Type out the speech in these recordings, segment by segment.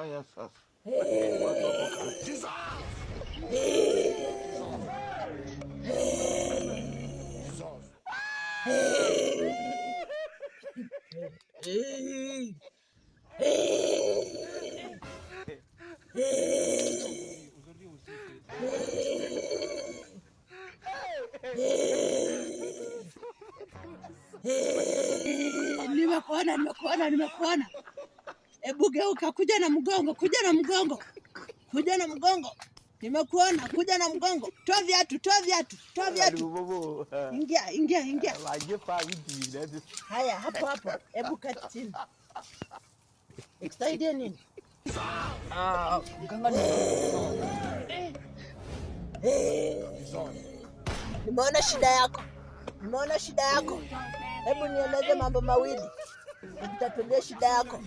Haya sasa. Nimekuona. Ebu geuka, kuja na mgongo. Nimekuona, kuja na mgongo. Toa viatu. Ingia. Haya, hapo. Ebu kati chini. Nikusaidie nini? Mganga Nimeona shida yako. Hebu nieleze mambo mawili. Nitatulia shida yako.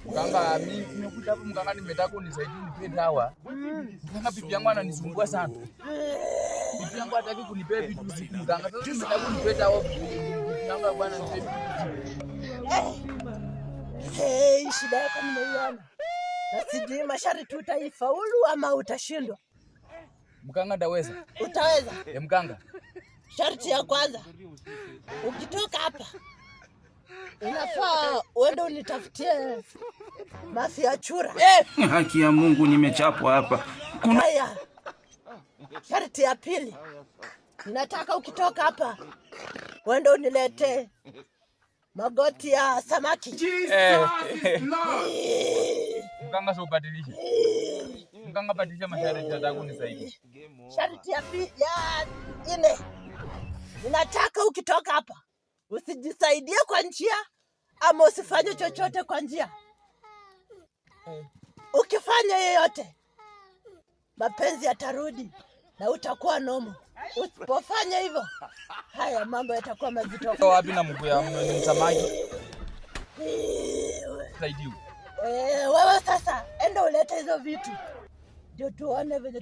Mganga, mimi nimekuja hapo mganga, nimetaka unisaidie nipe dawa. Mganga, bibi yangu ananisumbua sana. Bibi yangu hataki kunipea vitu usiku mganga. Sasa nimetaka unipe dawa bibi yangu bwana nipe. Shida yako nimeiona. Na sijui masharti utaifaulu ama utashindwa. Mganga, ndaweza. Utaweza? Mganga. Sharti ya kwanza. Ukitoka hapa inafaa uende unitafutie mafia chura. Haki ya Mungu, nimechapwa hapa. Haya. Sharti ya pili. Nataka ukitoka hapa uende unilete magoti ya samaki. Mganga, sio badilisha. Mganga, badilisha masharti yako nisaidie. Sharti ya nne. Ninataka ukitoka hapa usijisaidie kwa njia ama usifanye chochote kwa njia. Ukifanya yeyote mapenzi yatarudi na utakuwa nomo. Usipofanya hivyo, haya mambo yatakuwa mazito. Wapi na mguu ya msamaji? Saidiu. Wewe sasa enda ulete hizo vitu. Ndio tuone vile